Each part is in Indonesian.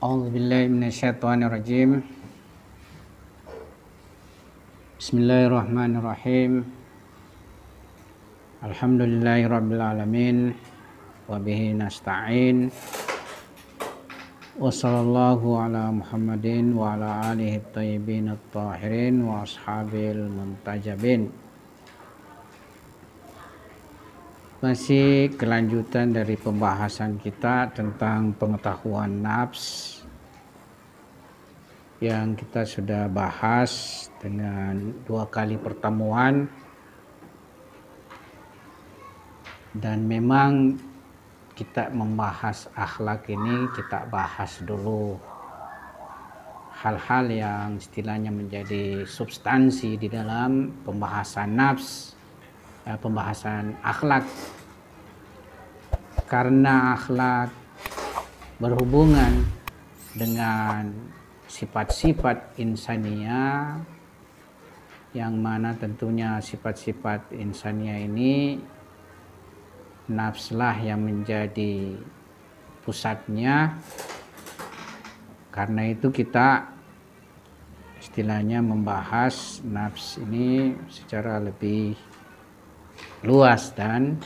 A'udzubillahi minasyaitonirrajim. Bismillahirrahmanirrahim. Alhamdulillahirabbil alamin wa bihi nasta'in. Wa sallallahu ala Muhammadin wa ala alihi thayyibin at-tahirin wa ashabil muntajabin. Masih kelanjutan dari pembahasan kita tentang pengetahuan nafs yang kita sudah bahas dengan 2 kali pertemuan, dan memang kita membahas akhlak ini kita bahas dulu hal-hal yang istilahnya menjadi substansi di dalam pembahasan nafs, pembahasan akhlak, karena akhlak berhubungan dengan sifat-sifat insania, yang mana tentunya sifat-sifat insania ini nafslah yang menjadi pusatnya. Karena itu kita istilahnya membahas nafs ini secara lebih luas dan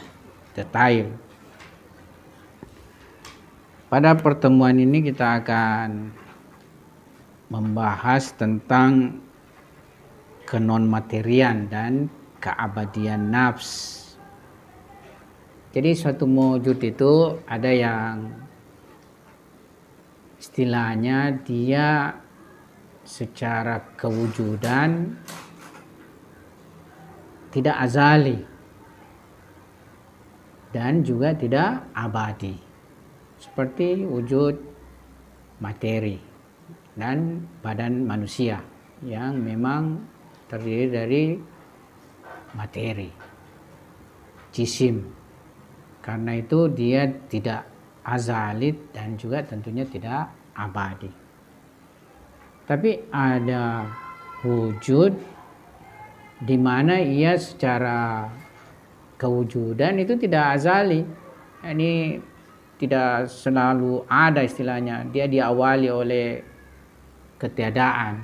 detail. Pada pertemuan ini kita akan membahas tentang kenonmaterian dan keabadian nafs. Jadi suatu mewujud itu ada yang istilahnya dia secara kewujudan tidak azali dan juga tidak abadi, seperti wujud materi dan badan manusia yang memang terdiri dari materi, jisim. Karena itu dia tidak azali dan juga tentunya tidak abadi. Tapi ada wujud di mana ia secara kewujudan itu tidak azali. Ini tidak selalu ada istilahnya. Dia diawali oleh ketiadaan.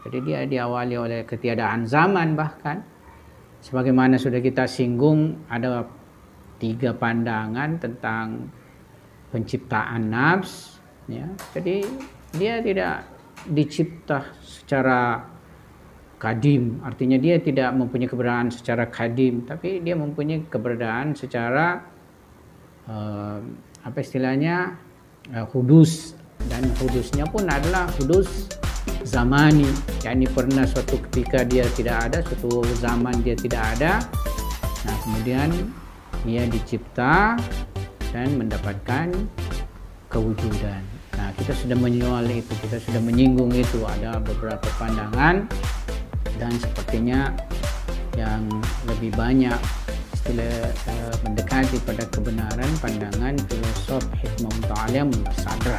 Jadi dia diawali oleh ketiadaan zaman bahkan. Sebagaimana sudah kita singgung, ada 3 pandangan tentang penciptaan nafs. Ya. Jadi dia tidak dicipta secara kadim. Artinya dia tidak mempunyai keberadaan secara kadim. Tapi dia mempunyai keberadaan secara hudus, dan hudusnya pun adalah hudus zamani, yakni pernah suatu ketika dia tidak ada, suatu zaman dia tidak ada, nah kemudian ia dicipta dan mendapatkan kewujudan. Nah, kita sudah menyoal itu, kita sudah menyinggung itu, ada beberapa pandangan, dan sepertinya yang lebih banyak mendekati pada kebenaran pandangan filosof hikmah muta'alia Sadra,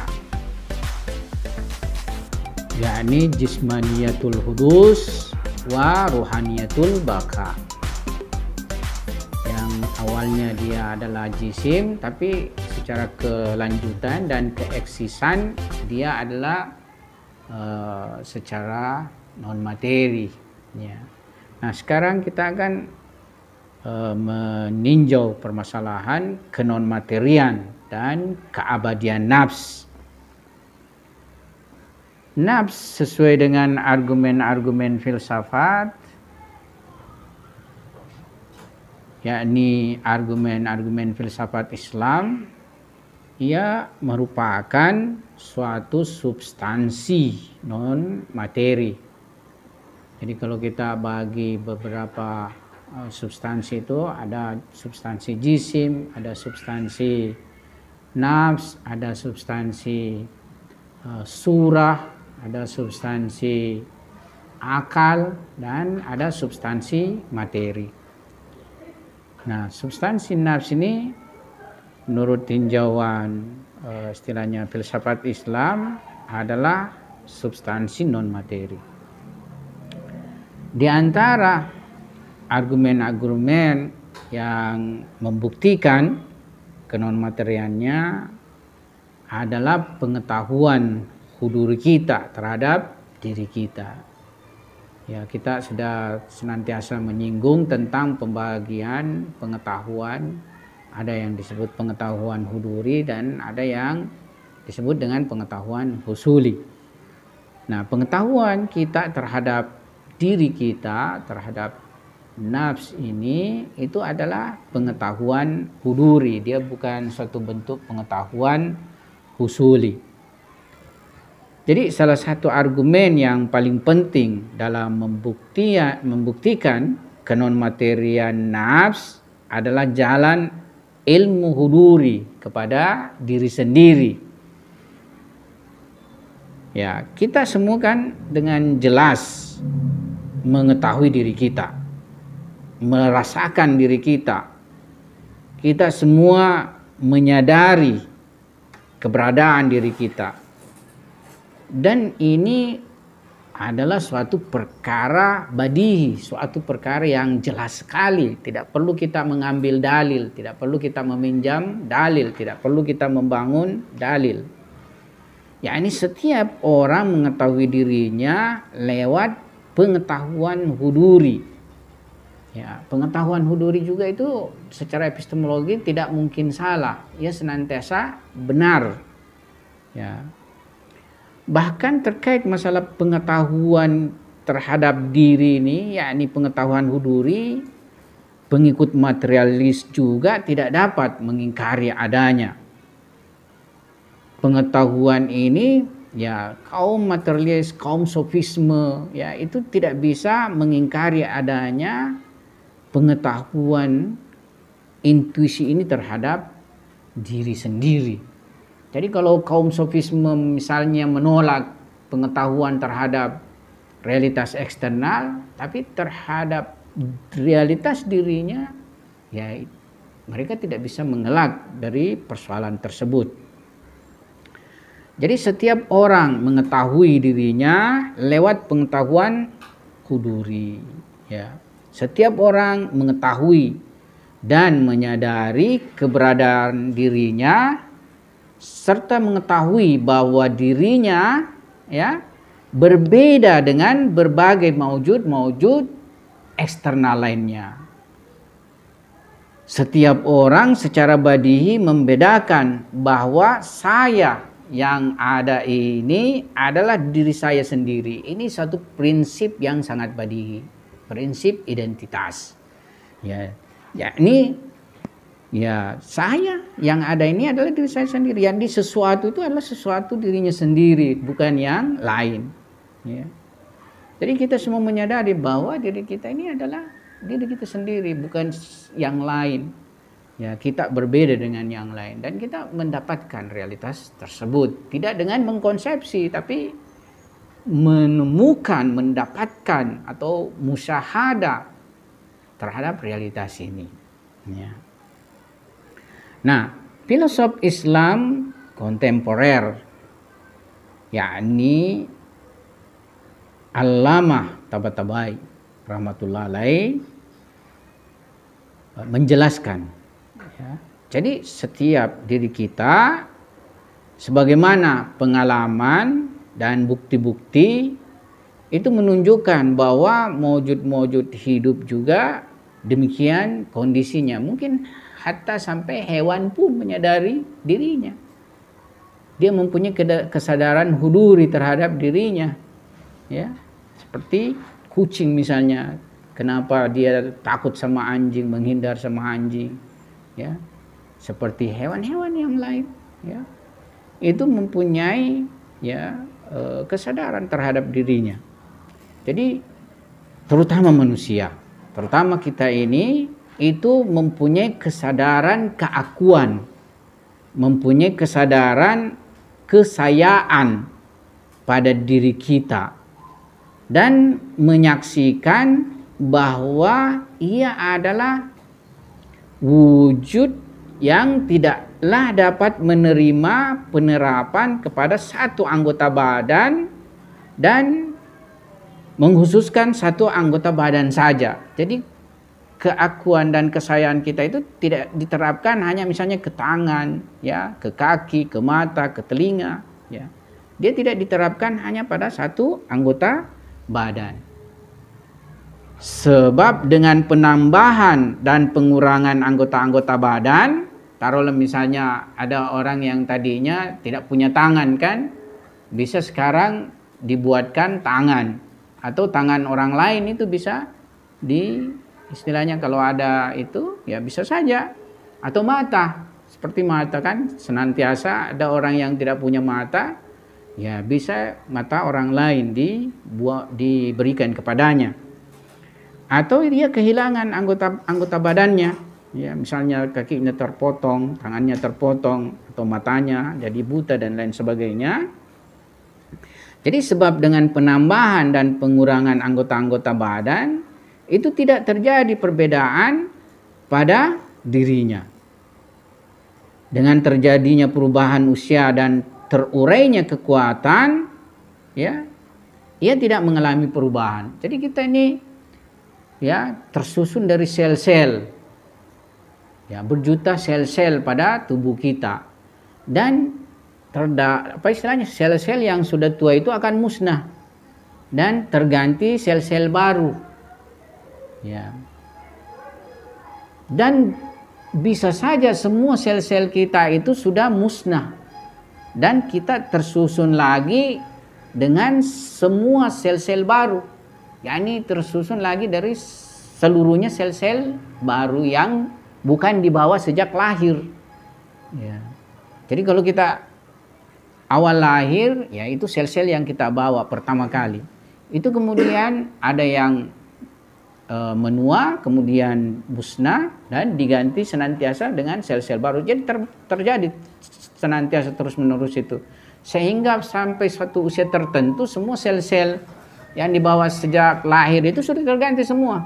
yakni jismaniyatul hudus wa ruhaniyatul baka. Yang awalnya dia adalah jisim, tapi secara kelanjutan dan keeksisan dia adalah secara non materi. Ya. Nah, sekarang kita akan meninjau permasalahan kenonmaterian dan keabadian nafs. Nafs sesuai dengan argumen-argumen filsafat, yakni argumen-argumen filsafat Islam, ia merupakan suatu substansi non materi. Jadi kalau kita bagi beberapa substansi itu, ada substansi jisim, ada substansi nafs, ada substansi surah, ada substansi akal, dan ada substansi materi. Nah, substansi nafs ini menurut tinjauan istilahnya filsafat Islam adalah substansi non materi. Di antara argumen yang membuktikan kenonmateriannya adalah pengetahuan huduri kita terhadap diri kita. Ya, kita sudah senantiasa menyinggung tentang pembagian pengetahuan. Ada yang disebut pengetahuan huduri dan ada yang disebut dengan pengetahuan husuli. Nah, pengetahuan kita terhadap diri kita, terhadap nafs ini, itu adalah pengetahuan huduri. Dia bukan suatu bentuk pengetahuan husuli. Jadi salah satu argumen yang paling penting dalam membuktikan kenonmaterian nafs adalah jalan ilmu huduri kepada diri sendiri. Ya, kita semua kan dengan jelas mengetahui diri kita, merasakan diri kita. Kita semua menyadari keberadaan diri kita. Dan ini adalah suatu perkara badihi, suatu perkara yang jelas sekali. Tidak perlu kita mengambil dalil, tidak perlu kita meminjam dalil, tidak perlu kita membangun dalil. Ya, ini setiap orang mengetahui dirinya lewat pengetahuan huduri. Ya, pengetahuan huduri juga itu secara epistemologi tidak mungkin salah. Ia senantiasa benar. Ya. Bahkan terkait masalah pengetahuan terhadap diri ini, yakni pengetahuan huduri, pengikut materialis juga tidak dapat mengingkari adanya. Pengetahuan ini, ya, kaum materialis, kaum sofisme, ya, itu tidak bisa mengingkari adanya pengetahuan intuisi ini terhadap diri sendiri. Jadi kalau kaum sofisme misalnya menolak pengetahuan terhadap realitas eksternal, tapi terhadap realitas dirinya, ya mereka tidak bisa mengelak dari persoalan tersebut. Jadi setiap orang mengetahui dirinya lewat pengetahuan huduri. Ya. Setiap orang mengetahui dan menyadari keberadaan dirinya, serta mengetahui bahwa dirinya, ya, berbeda dengan berbagai maujud eksternal lainnya. Setiap orang secara badihi membedakan bahwa saya yang ada ini adalah diri saya sendiri. Ini satu prinsip yang sangat badihi, prinsip identitas. Ya, yakni, ya, saya yang ada ini adalah diri saya sendiri. Yang di sesuatu itu adalah sesuatu dirinya sendiri, bukan yang lain. Ya. Jadi kita semua menyadari bahwa diri kita ini adalah diri kita sendiri, bukan yang lain. Ya, kita berbeda dengan yang lain dan kita mendapatkan realitas tersebut tidak dengan mengkonsepsi, tapi menemukan, mendapatkan atau musyahadah terhadap realitas ini. Ya. Nah, filosof Islam kontemporer, yakni Allamah Tabatabai rahmatullah alaih, menjelaskan, ya, jadi setiap diri kita sebagaimana pengalaman dan bukti-bukti itu menunjukkan bahwa maujud-maujud hidup juga demikian kondisinya. Mungkin hatta sampai hewan pun menyadari dirinya. Dia mempunyai kesadaran huduri terhadap dirinya. Ya, seperti kucing misalnya, kenapa dia takut sama anjing, menghindar sama anjing. Ya, seperti hewan-hewan yang lain. Ya, itu mempunyai, ya, kesadaran terhadap dirinya. Jadi terutama manusia, terutama kita ini, itu mempunyai kesadaran keakuan, mempunyai kesadaran kesayaan pada diri kita, dan menyaksikan bahwa ia adalah wujud yang tidaklah dapat menerima penerapan kepada satu anggota badan dan menghususkan satu anggota badan saja. Jadi keakuan dan kesayaan kita itu tidak diterapkan hanya misalnya ke tangan, ya, ke kaki, ke mata, ke telinga, ya. Dia tidak diterapkan hanya pada satu anggota badan. Sebab dengan penambahan dan pengurangan anggota-anggota badan, taruhlah misalnya ada orang yang tadinya tidak punya tangan kan, bisa sekarang dibuatkan tangan, atau tangan orang lain itu bisa istilahnya kalau ada itu ya bisa saja, atau mata, seperti mata kan senantiasa ada orang yang tidak punya mata, ya bisa mata orang lain diberikan kepadanya. Atau dia kehilangan anggota badannya, ya misalnya kakinya terpotong, tangannya terpotong, atau matanya jadi buta dan lain sebagainya. Jadi sebab dengan penambahan dan pengurangan anggota-anggota badan itu tidak terjadi perbedaan pada dirinya. Dengan terjadinya perubahan usia dan terurainya kekuatan, ya, ia tidak mengalami perubahan. Jadi kita ini ya tersusun dari sel-sel, ya berjuta sel-sel pada tubuh kita, dan istilahnya sel-sel yang sudah tua itu akan musnah dan terganti sel-sel baru, ya. Dan bisa saja semua sel-sel kita itu sudah musnah dan kita tersusun lagi dengan semua sel-sel baru, yakni tersusun lagi dari seluruhnya sel-sel baru yang bukan dibawa sejak lahir, ya. Jadi kalau kita awal lahir, ya itu sel-sel yang kita bawa pertama kali. Itu kemudian ada yang menua, kemudian musnah dan diganti senantiasa dengan sel-sel baru. Jadi terjadi senantiasa terus-menerus itu. Sehingga sampai suatu usia tertentu semua sel-sel yang dibawa sejak lahir itu sudah terganti semua.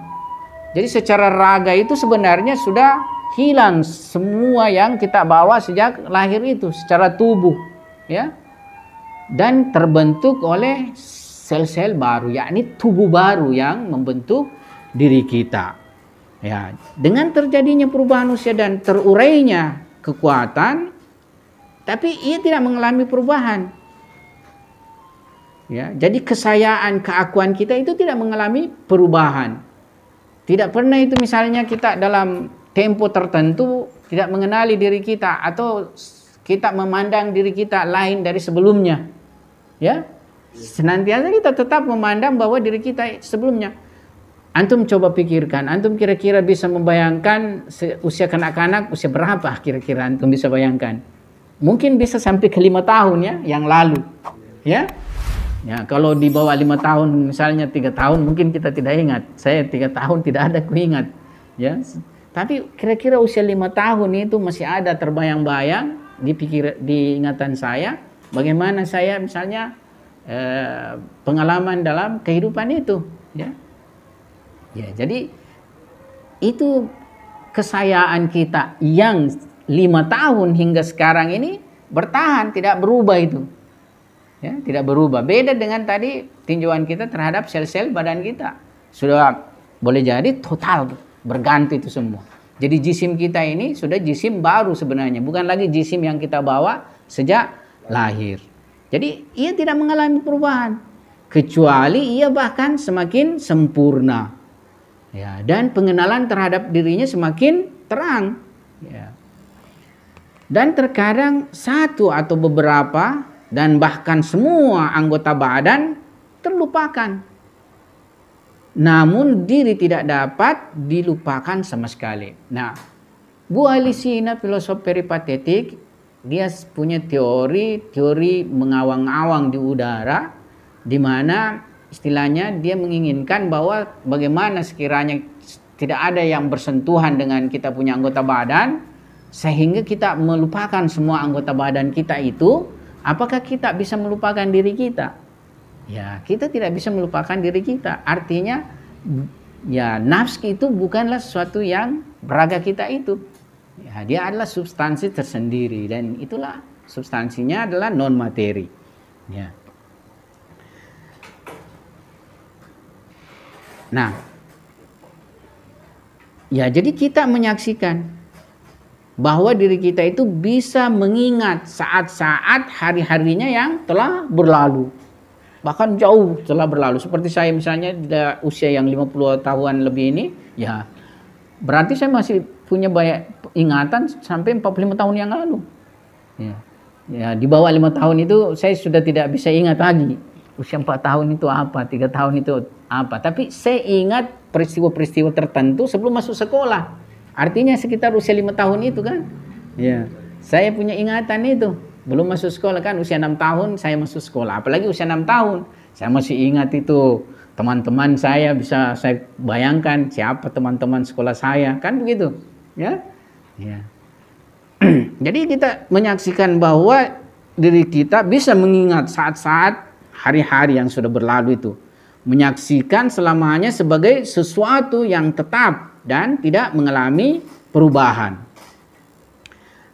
Jadi secara raga itu sebenarnya sudah hilang semua yang kita bawa sejak lahir itu secara tubuh, ya. Dan terbentuk oleh sel-sel baru, yakni tubuh baru yang membentuk diri kita. Ya, dengan terjadinya perubahan usia dan terurainya kekuatan, tapi ia tidak mengalami perubahan. Ya, jadi kesayaan, keakuan kita itu tidak mengalami perubahan. Tidak pernah itu misalnya kita dalam tempo tertentu tidak mengenali diri kita atau kita memandang diri kita lain dari sebelumnya. Ya, senantiasa kita tetap memandang bahwa diri kita sebelumnya. Antum coba pikirkan, antum kira-kira bisa membayangkan usia kanak-kanak usia berapa kira-kira antum bisa bayangkan? Mungkin bisa sampai ke 5 tahun ya yang lalu. Ya. Ya, kalau di bawah 5 tahun misalnya 3 tahun mungkin kita tidak ingat. Saya 3 tahun tidak ada kuingat, ya. Tapi kira-kira usia 5 tahun itu masih ada terbayang-bayang di ingatan saya bagaimana saya misalnya pengalaman dalam kehidupan itu, ya. Ya, jadi itu kesayaan kita yang 5 tahun hingga sekarang ini bertahan, tidak berubah itu. Ya, tidak berubah. Beda dengan tadi tinjauan kita terhadap sel-sel badan kita. Sudah boleh jadi total berganti itu semua. Jadi jisim kita ini sudah jisim baru sebenarnya. Bukan lagi jisim yang kita bawa sejak lahir. Jadi ia tidak mengalami perubahan. Kecuali ia bahkan semakin sempurna. Ya, dan pengenalan terhadap dirinya semakin terang. Ya. Dan terkadang satu atau beberapa dan bahkan semua anggota badan terlupakan. Namun diri tidak dapat dilupakan sama sekali. Nah, Bu Alisina, filosof peripatetik, dia punya teori mengawang-awang di udara, di mana istilahnya dia menginginkan bahwa bagaimana sekiranya tidak ada yang bersentuhan dengan kita punya anggota badan, sehingga kita melupakan semua anggota badan kita itu. Apakah kita bisa melupakan diri kita? Ya, kita tidak bisa melupakan diri kita. Artinya, ya nafsu itu bukanlah sesuatu yang beraga kita itu. Ya, dia adalah substansi tersendiri dan itulah substansinya adalah non materi. Ya. Nah, Ya, jadi kita menyaksikan bahwa diri kita itu bisa mengingat saat-saat hari-harinya yang telah berlalu. Bahkan jauh telah berlalu. Seperti saya misalnya di usia yang 50 tahun lebih ini, ya berarti saya masih punya banyak ingatan sampai 45 tahun yang lalu. Ya, ya di bawah 5 tahun itu saya sudah tidak bisa ingat lagi. Usia 4 tahun itu apa, 3 tahun itu apa. Tapi saya ingat peristiwa-peristiwa tertentu sebelum masuk sekolah. Artinya sekitar usia 5 tahun itu kan. Ya, saya punya ingatan itu. Belum masuk sekolah kan, usia 6 tahun saya masuk sekolah. Apalagi usia 6 tahun. Saya masih ingat itu. Teman-teman saya bisa saya bayangkan siapa teman-teman sekolah saya. Kan begitu. Ya. Ya. Jadi kita menyaksikan bahwa diri kita bisa mengingat saat-saat hari-hari yang sudah berlalu itu. Menyaksikan selamanya sebagai sesuatu yang tetap dan tidak mengalami perubahan.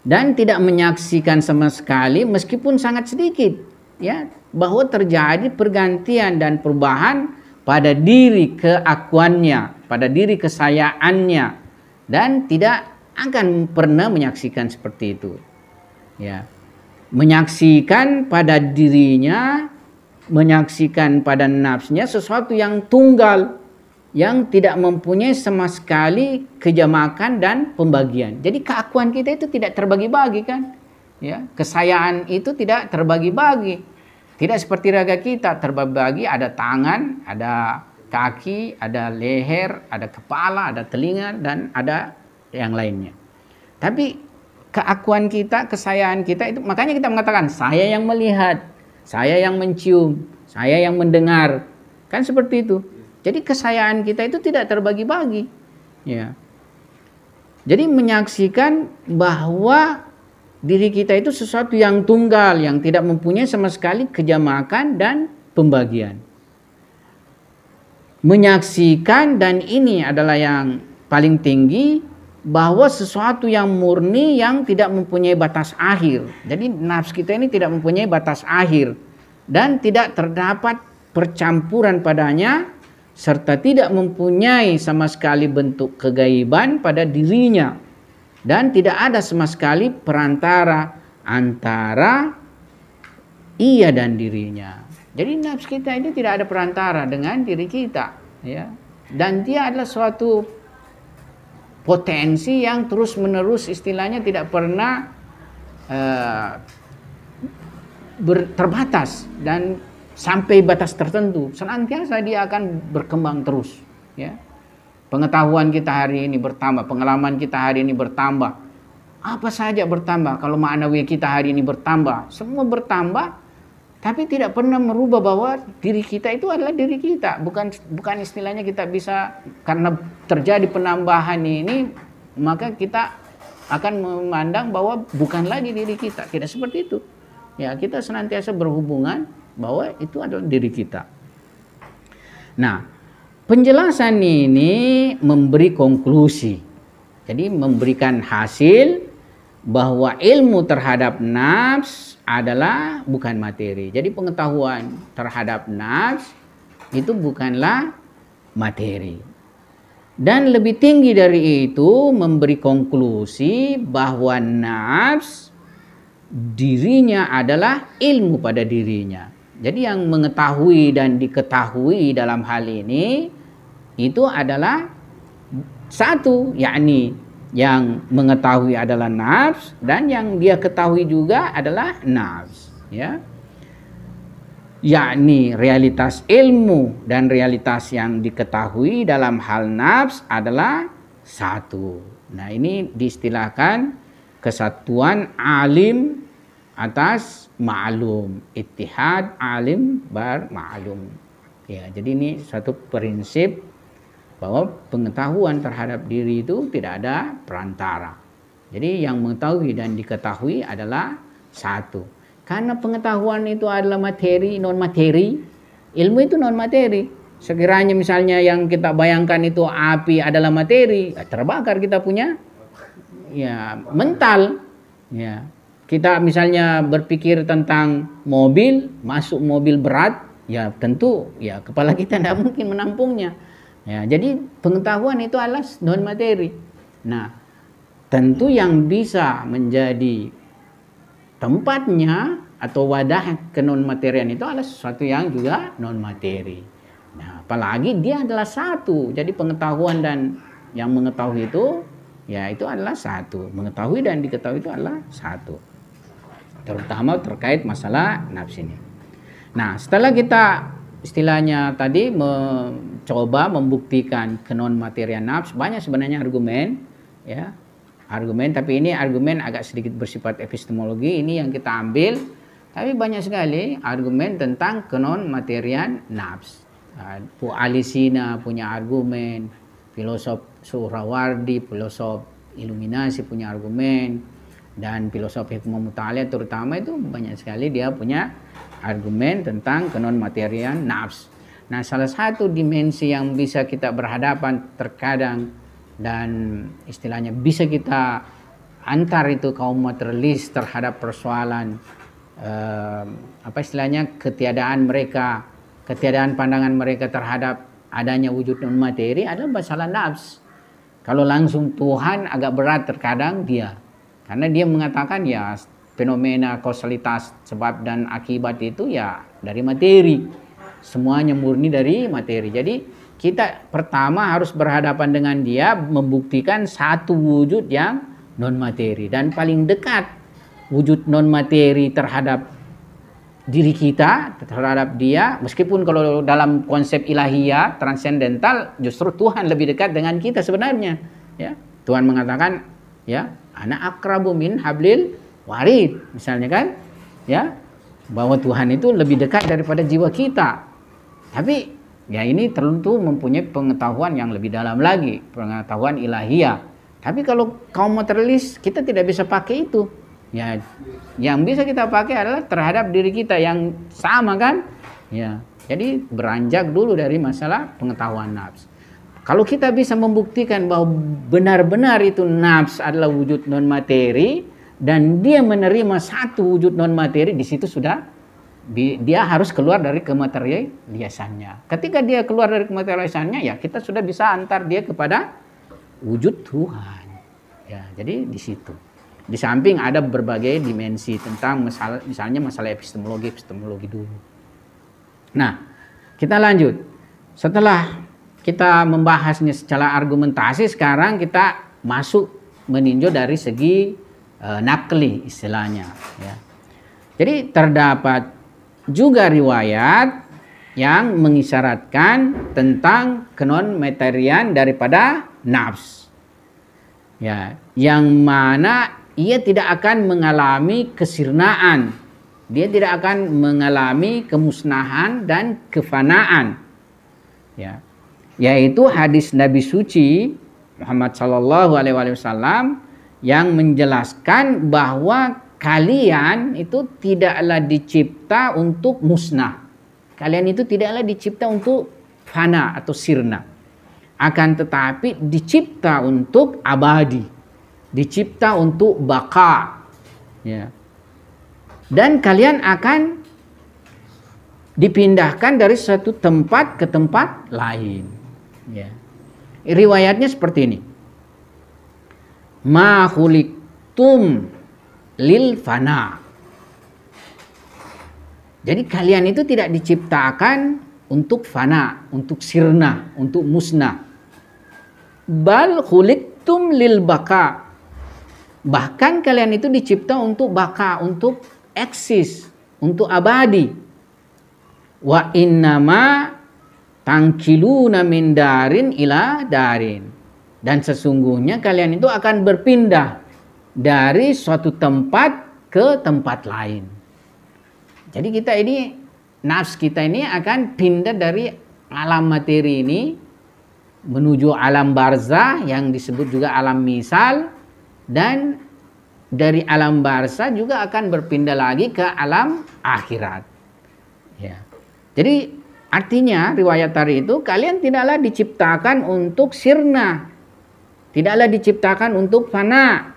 Dan tidak menyaksikan sama sekali meskipun sangat sedikit. Ya, bahwa terjadi pergantian dan perubahan pada diri keakuannya, pada diri kesayaannya. Dan tidak akan pernah menyaksikan seperti itu. Ya. Menyaksikan pada dirinya, menyaksikan pada nafsnya sesuatu yang tunggal, yang tidak mempunyai sama sekali kejamakan dan pembagian. Jadi keakuan kita itu tidak terbagi-bagi kan? Ya, kesayaan itu tidak terbagi-bagi. Tidak seperti raga kita terbagi-bagi, ada tangan, ada kaki, ada leher, ada kepala, ada telinga dan ada yang lainnya. Tapi keakuan kita, kesayaan kita itu, makanya kita mengatakan saya yang melihat, saya yang mencium, saya yang mendengar. Kan seperti itu. Jadi kesayaan kita itu tidak terbagi-bagi. Ya. Jadi menyaksikan bahwa diri kita itu sesuatu yang tunggal, yang tidak mempunyai sama sekali kejamakan dan pembagian. Menyaksikan, dan ini adalah yang paling tinggi, bahwa sesuatu yang murni yang tidak mempunyai batas akhir. Jadi nafs kita ini tidak mempunyai batas akhir dan tidak terdapat percampuran padanya, serta tidak mempunyai sama sekali bentuk kegaiban pada dirinya, dan tidak ada sama sekali perantara antara ia dan dirinya. Jadi nafs kita ini tidak ada perantara dengan diri kita, ya. Dan dia adalah suatu potensi yang terus-menerus, istilahnya tidak pernah terbatas dan sampai batas tertentu. Senantiasa dia akan berkembang terus. Ya. Pengetahuan kita hari ini bertambah, pengalaman kita hari ini bertambah. Apa saja bertambah. Kalau ma'nawi kita hari ini bertambah, semua bertambah. Tapi tidak pernah merubah bahwa diri kita itu adalah diri kita. Bukan istilahnya kita bisa, karena terjadi penambahan ini, maka kita akan memandang bahwa bukan lagi diri kita. Tidak seperti itu. Ya, kita senantiasa berhubungan bahwa itu adalah diri kita. Nah, penjelasan ini memberi konklusi. Jadi memberikan hasil bahwa ilmu terhadap nafs adalah bukan materi. Jadi pengetahuan terhadap nafs itu bukanlah materi. Dan lebih tinggi dari itu memberi konklusi bahwa nafs dirinya adalah ilmu pada dirinya. Jadi yang mengetahui dan diketahui dalam hal ini itu adalah satu, yakni yang mengetahui adalah nafs, dan yang dia ketahui juga adalah nafs, ya. Yakni realitas ilmu dan realitas yang diketahui dalam hal nafs adalah satu. Nah, ini diistilahkan kesatuan alim atas ma'lum, ittihad alim bar ma'lum. Ya, jadi ini satu prinsip bahwa pengetahuan terhadap diri itu tidak ada perantara. Jadi yang mengetahui dan diketahui adalah satu. Karena pengetahuan itu adalah materi, non materi. Ilmu itu non materi. Sekiranya misalnya yang kita bayangkan itu api adalah materi, terbakar kita punya ya mental. Ya. Kita misalnya berpikir tentang mobil, masuk mobil berat, ya tentu ya kepala kita tidak mungkin menampungnya. Ya, jadi pengetahuan itu adalah non materi. Nah, tentu yang bisa menjadi tempatnya atau wadah ke non materian itu adalah sesuatu yang juga non materi. Nah, apalagi dia adalah satu. Jadi pengetahuan dan yang mengetahui itu, ya itu adalah satu. Mengetahui dan diketahui itu adalah satu. Terutama terkait masalah nafs ini. Nah, setelah kita istilahnya tadi mencoba membuktikan kenon materian nafs, banyak sebenarnya argumen, ya argumen, tapi ini argumen agak sedikit bersifat epistemologi, ini yang kita ambil, tapi banyak sekali argumen tentang kenon materian nafs. Bu Alisina punya argumen, filosof Suhrawardi, filosof Iluminasi punya argumen, dan filosof hikmah muta'aliyah terutama itu banyak sekali dia punya argumen tentang kenon materian nafs. Nah, salah satu dimensi yang bisa kita berhadapan terkadang dan istilahnya bisa kita antar itu kaum materialis terhadap persoalan apa istilahnya ketiadaan pandangan mereka terhadap adanya wujud non materi adalah masalah nafs. Kalau langsung Tuhan agak berat terkadang dia, karena dia mengatakan ya fenomena kausalitas sebab dan akibat itu ya dari materi. Semuanya murni dari materi. Jadi kita pertama harus berhadapan dengan dia membuktikan satu wujud yang non materi. Dan paling dekat wujud non materi terhadap diri kita, terhadap dia, meskipun kalau dalam konsep ilahiyah transendental justru Tuhan lebih dekat dengan kita sebenarnya, ya. Tuhan mengatakan ya, ana akrabu min hablil warid, misalnya kan, ya, bahwa Tuhan itu lebih dekat daripada jiwa kita. Tapi ya ini tentu mempunyai pengetahuan yang lebih dalam lagi, pengetahuan ilahiyah. Tapi kalau kaum materialis kita tidak bisa pakai itu. Ya, yang bisa kita pakai adalah terhadap diri kita yang sama kan? Ya. Jadi beranjak dulu dari masalah pengetahuan nafs. Kalau kita bisa membuktikan bahwa benar-benar itu nafs adalah wujud non materi, dan dia menerima satu wujud non materi, di situ sudah dia harus keluar dari kematerialisannya. Ketika dia keluar dari kematerialisannya, ya kita sudah bisa antar dia kepada wujud Tuhan. Ya, jadi di situ. Di samping ada berbagai dimensi tentang misalnya masalah epistemologi dulu. Nah, kita lanjut. Setelah kita membahasnya secara argumentasi, sekarang kita masuk meninjau dari segi nakli istilahnya, ya. Jadi terdapat juga riwayat yang mengisyaratkan tentang kenon materian daripada nafs, ya, yang mana ia tidak akan mengalami kesirnaan, dia tidak akan mengalami kemusnahan dan kefanaan, ya, yaitu hadis Nabi suci Muhammad Sallallahu Alaihi Wasallam yang menjelaskan bahwa kalian itu tidaklah dicipta untuk musnah. Kalian itu tidaklah dicipta untuk fana atau sirna. Akan tetapi dicipta untuk abadi. Dicipta untuk baka. Ya. Dan kalian akan dipindahkan dari satu tempat ke tempat lain. Ya. Riwayatnya seperti ini. Ma khuliqtum lil fana. Jadi kalian itu tidak diciptakan untuk fana, untuk sirna, untuk musnah. Bal khuliqtum lil baka. Bahkan kalian itu dicipta untuk baka, untuk eksis, untuk abadi. Wa innama tangkiluna min darin ila darin. Dan sesungguhnya kalian itu akan berpindah dari suatu tempat ke tempat lain. Jadi kita ini, nafs kita ini akan pindah dari alam materi ini menuju alam barzah yang disebut juga alam misal, dan dari alam barzah juga akan berpindah lagi ke alam akhirat. Ya. Jadi artinya riwayat tadi itu kalian tidaklah diciptakan untuk sirna, tidaklah diciptakan untuk fana,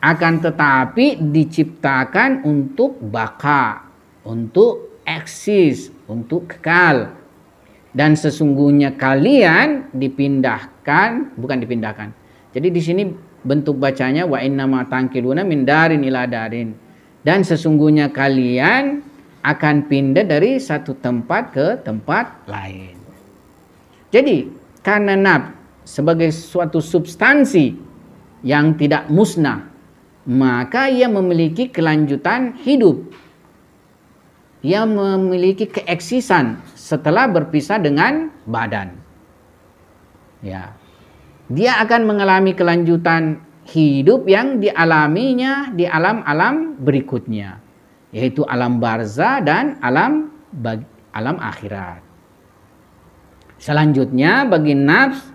akan tetapi diciptakan untuk baka, untuk eksis, untuk kekal. Dan sesungguhnya kalian dipindahkan, bukan dipindahkan. Jadi di sini bentuk bacanya wa innama tangkiluna min darin ila darin. Dan sesungguhnya kalian akan pindah dari satu tempat ke tempat lain. Jadi karena nafs sebagai suatu substansi yang tidak musnah, maka ia memiliki kelanjutan hidup. Ia memiliki keeksisan setelah berpisah dengan badan. Ya. Dia akan mengalami kelanjutan hidup yang dialaminya di alam-alam berikutnya, yaitu alam barzah dan alam akhirat. Selanjutnya bagi nafs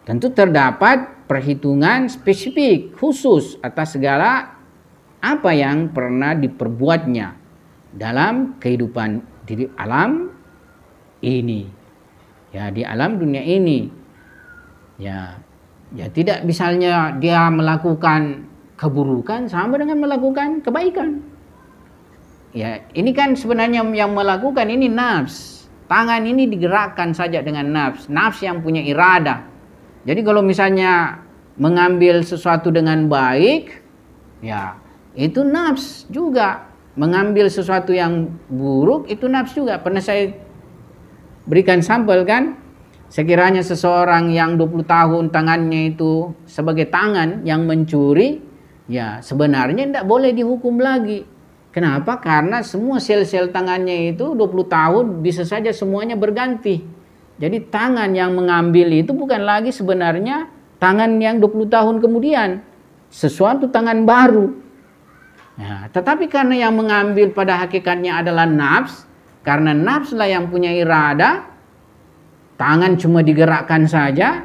tentu terdapat perhitungan spesifik khusus atas segala apa yang pernah diperbuatnya dalam kehidupan di alam ini, ya, di alam dunia ini, ya tidak misalnya dia melakukan keburukan sama dengan melakukan kebaikan. Ya, ini kan sebenarnya yang melakukan ini nafs. Tangan ini digerakkan saja dengan nafs, nafs yang punya irada. Jadi kalau misalnya mengambil sesuatu dengan baik, ya itu nafs juga. Mengambil sesuatu yang buruk itu nafs juga. Pernah saya berikan sampel kan, sekiranya seseorang yang 20 tahun tangannya itu sebagai tangan yang mencuri, ya sebenarnya tidak boleh dihukum lagi. Kenapa? Karena semua sel-sel tangannya itu 20 tahun bisa saja semuanya berganti. Jadi tangan yang mengambil itu bukan lagi sebenarnya tangan yang 20 tahun kemudian, sesuatu tangan baru. Nah, tetapi karena yang mengambil pada hakikatnya adalah nafs, karena nafs lah yang punya irada, tangan cuma digerakkan saja,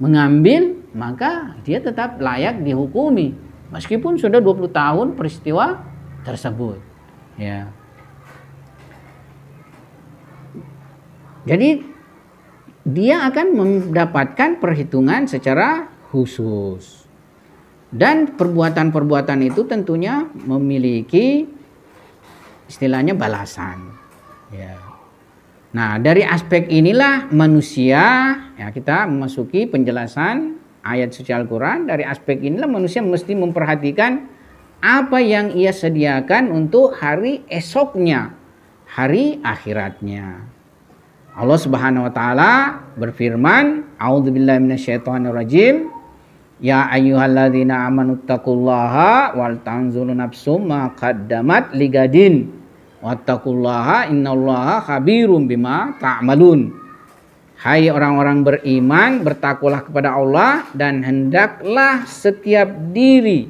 mengambil, maka dia tetap layak dihukumi. Meskipun sudah 20 tahun peristiwa tersebut. Ya. Jadi dia akan mendapatkan perhitungan secara khusus. Dan perbuatan-perbuatan itu tentunya memiliki istilahnya balasan. Ya. Nah, dari aspek inilah manusia, ya kita memasuki penjelasan ayat suci Al-Quran. Dari aspek inilah manusia mesti memperhatikan apa yang ia sediakan untuk hari esoknya, hari akhiratnya. Allah Subhanahu wa taala berfirman, A'udzubillahi minasyaitonirrajim. Ya ayyuhalladzina amanu taqullaha wal tanzuru nafsum ma qaddamat ligadin wattaqullaha innallaha khabirum bima ta'malun. Hai orang-orang beriman, bertakwalah kepada Allah dan hendaklah setiap diri,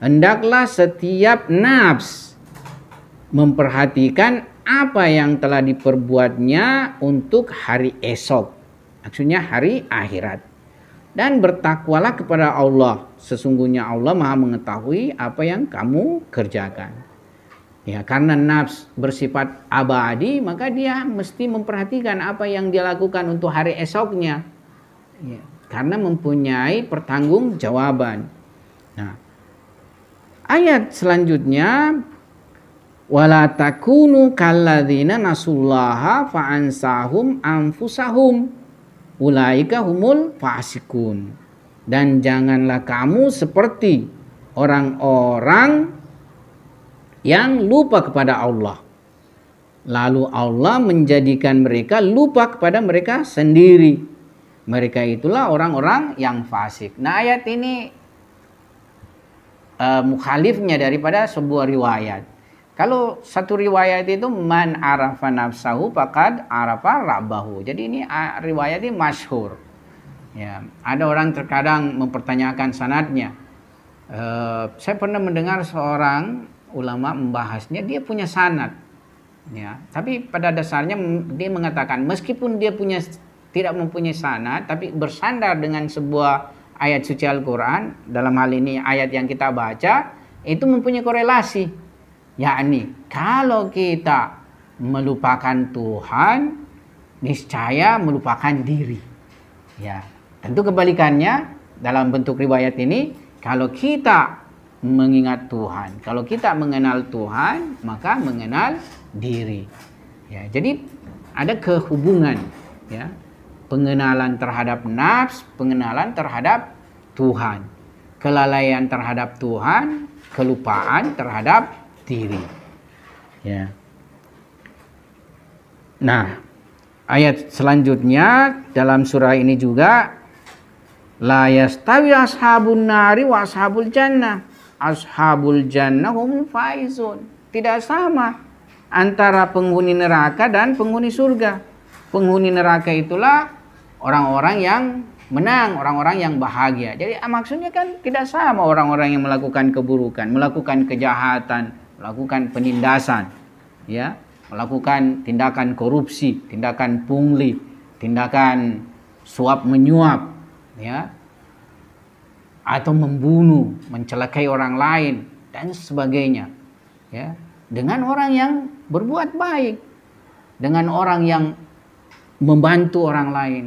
hendaklah setiap nafs memperhatikan apa yang telah diperbuatnya untuk hari esok. Maksudnya hari akhirat. Dan bertakwalah kepada Allah. Sesungguhnya Allah Maha mengetahui apa yang kamu kerjakan. Ya, karena nafs bersifat abadi, maka dia mesti memperhatikan apa yang dia lakukan untuk hari esoknya. Ya, karena mempunyai pertanggungjawaban. Nah, ayat selanjutnya, wala takunu kalladzina nasullaha fa'ansahum anfusahum ulaika humul fasikun. Dan janganlah kamu seperti orang-orang yang lupa kepada Allah, lalu Allah menjadikan mereka lupa kepada mereka sendiri. Mereka itulah orang-orang yang fasik. Nah, ayat ini mukhalifnya daripada sebuah riwayat. Kalau satu riwayat itu man arafa nafsahu faqad arafa rabbahu. Jadi ini riwayat ini masyhur. Ya, ada orang terkadang mempertanyakan sanadnya. Saya pernah mendengar seorang ulama membahasnya, dia punya sanad. Ya, tapi pada dasarnya dia mengatakan meskipun dia tidak mempunyai sanad, tapi bersandar dengan sebuah ayat suci Al-Quran, dalam hal ini ayat yang kita baca, itu mempunyai korelasi. Yakni kalau kita melupakan Tuhan, niscaya melupakan diri. Ya, tentu kebalikannya dalam bentuk riwayat ini, kalau kita mengingat Tuhan, kalau kita mengenal Tuhan, maka mengenal diri. Ya, jadi ada kehubungan, ya. Pengenalan terhadap nafs, pengenalan terhadap Tuhan. Kelalaian terhadap Tuhan, kelupaan terhadap diri. Ya. Nah, ayat selanjutnya dalam surah ini juga, la yastawi ashabun nari wa ashabul jannah. Ashabul jannah humul faizun. Tidak sama antara penghuni neraka dan penghuni surga. Penghuni neraka itulah orang-orang yang menang, orang-orang yang bahagia. Jadi maksudnya kan tidak sama orang-orang yang melakukan keburukan, melakukan kejahatan, melakukan penindasan, ya, melakukan tindakan korupsi, tindakan pungli, tindakan suap menyuap, ya, atau membunuh, mencelakai orang lain dan sebagainya, ya, dengan orang yang berbuat baik, dengan orang yang membantu orang lain,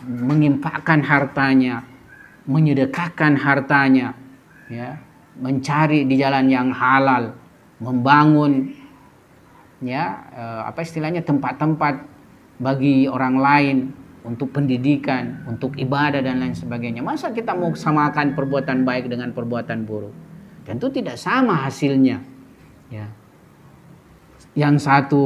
menginfakkan hartanya, menyedekahkan hartanya, ya, mencari di jalan yang halal, membangun, ya, apa istilahnya, tempat-tempat bagi orang lain untuk pendidikan, untuk ibadah dan lain sebagainya. Masa kita mau samakan perbuatan baik dengan perbuatan buruk? Tentu tidak sama hasilnya, ya. Yang satu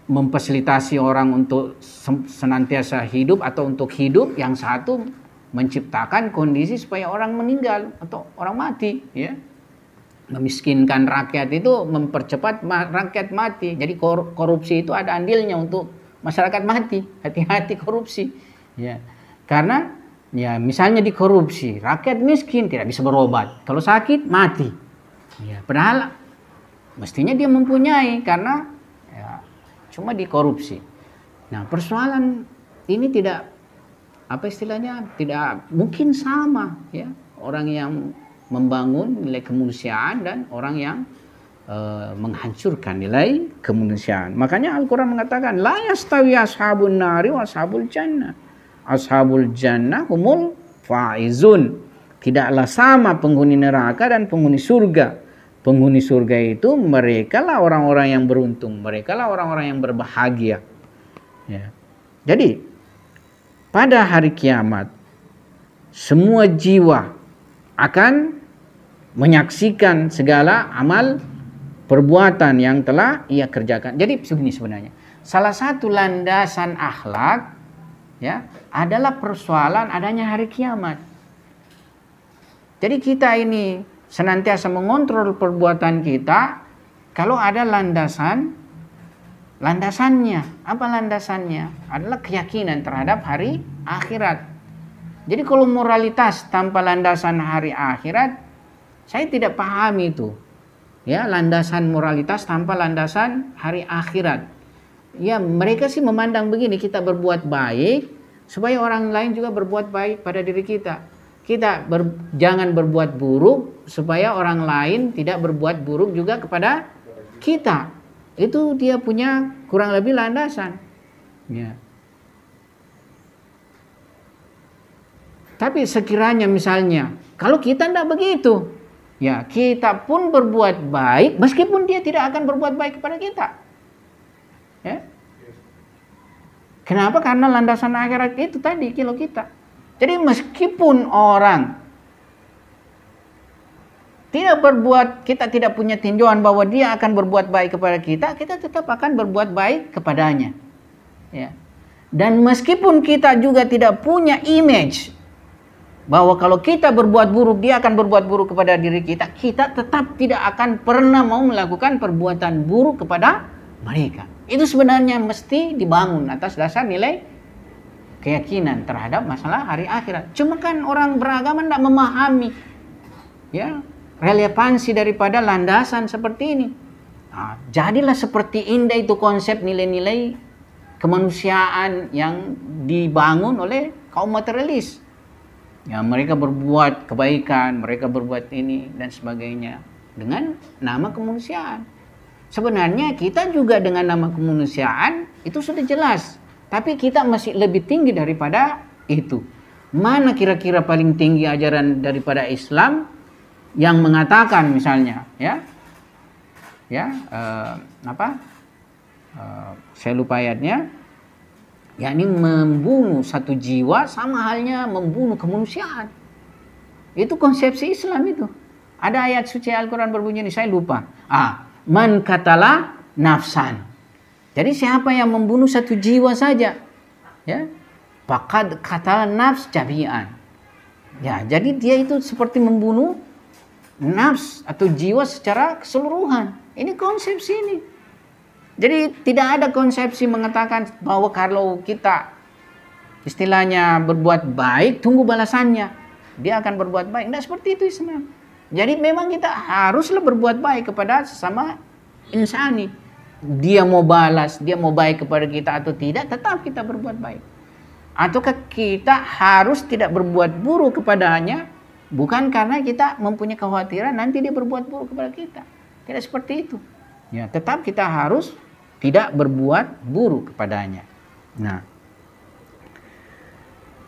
memfasilitasi orang untuk senantiasa hidup atau untuk hidup, yang satu menciptakan kondisi supaya orang meninggal atau orang mati, ya. Memiskinkan rakyat itu mempercepat rakyat mati. Jadi korupsi itu ada andilnya untuk masyarakat mati. Hati-hati korupsi, ya. Karena ya misalnya dikorupsi, rakyat miskin tidak bisa berobat, kalau sakit mati, ya. Padahal mestinya dia mempunyai, karena cuma dikorupsi. Nah, persoalan ini tidak, apa istilahnya, tidak mungkin sama, ya, orang yang membangun nilai kemanusiaan dan orang yang menghancurkan nilai kemanusiaan. Makanya Al-Quran mengatakan la yastawi ashabun nari wa ashabul jannah. Ashabul jannah humul faizun. Tidaklah sama penghuni neraka dan penghuni surga. Penghuni surga itu mereka lah orang-orang yang beruntung, mereka lah orang-orang yang berbahagia, ya. Jadi pada hari kiamat semua jiwa akan menyaksikan segala amal perbuatan yang telah ia kerjakan. Jadi begini sebenarnya, salah satu landasan akhlak, ya, adalah persoalan adanya hari kiamat. Jadi kita ini senantiasa mengontrol perbuatan kita kalau ada landasannya. Apa landasannya? Adalah keyakinan terhadap hari akhirat. Jadi kalau moralitas tanpa landasan hari akhirat, saya tidak paham itu, ya, landasan moralitas tanpa landasan hari akhirat. Ya, mereka sih memandang begini, kita berbuat baik supaya orang lain juga berbuat baik pada diri kita. Kita jangan berbuat buruk supaya orang lain tidak berbuat buruk juga kepada kita. Itu dia punya kurang lebih landasan, ya. Tapi sekiranya misalnya kalau kita tidak begitu, ya, kita pun berbuat baik meskipun dia tidak akan berbuat baik kepada kita, ya. Kenapa? Karena landasan akhirat itu tadi, kalau kita. Jadi meskipun orang tidak berbuat, kita tidak punya tinjauan bahwa dia akan berbuat baik kepada kita, kita tetap akan berbuat baik kepadanya, ya. Dan meskipun kita juga tidak punya image bahwa kalau kita berbuat buruk dia akan berbuat buruk kepada diri kita, kita tetap tidak akan pernah mau melakukan perbuatan buruk kepada mereka. Itu sebenarnya mesti dibangun atas dasar nilai keyakinan terhadap masalah hari akhirat. Cuma kan orang beragama tidak memahami, ya, relevansi daripada landasan seperti ini. Nah, jadilah seperti indah itu konsep nilai-nilai kemanusiaan yang dibangun oleh kaum materialis. Ya, mereka berbuat kebaikan, mereka berbuat ini dan sebagainya dengan nama kemanusiaan. Sebenarnya kita juga dengan nama kemanusiaan itu sudah jelas. Tapi kita masih lebih tinggi daripada itu. Mana kira-kira paling tinggi ajaran daripada Islam yang mengatakan misalnya, ya, saya lupa ayatnya, yakni membunuh satu jiwa sama halnya membunuh kemanusiaan. Itu konsepsi Islam itu. Ada ayat suci Al-Quran berbunyi ini, saya lupa. Man katala nafsan. Jadi siapa yang membunuh satu jiwa saja, ya, faqad katala nafs jami'an. Ya, jadi dia itu seperti membunuh nafs atau jiwa secara keseluruhan. Ini konsepsi ini. Jadi tidak ada konsepsi mengatakan bahwa kalau kita istilahnya berbuat baik, tunggu balasannya. Dia akan berbuat baik. Tidak seperti itu Islam. Jadi memang kita haruslah berbuat baik kepada sesama insani. Dia mau balas, dia mau baik kepada kita atau tidak, tetap kita berbuat baik. Ataukah kita harus tidak berbuat buruk kepadanya, bukan karena kita mempunyai kekhawatiran nanti dia berbuat buruk kepada kita. Tidak seperti itu. Ya, tetap kita harus tidak berbuat buruk kepadanya. Nah,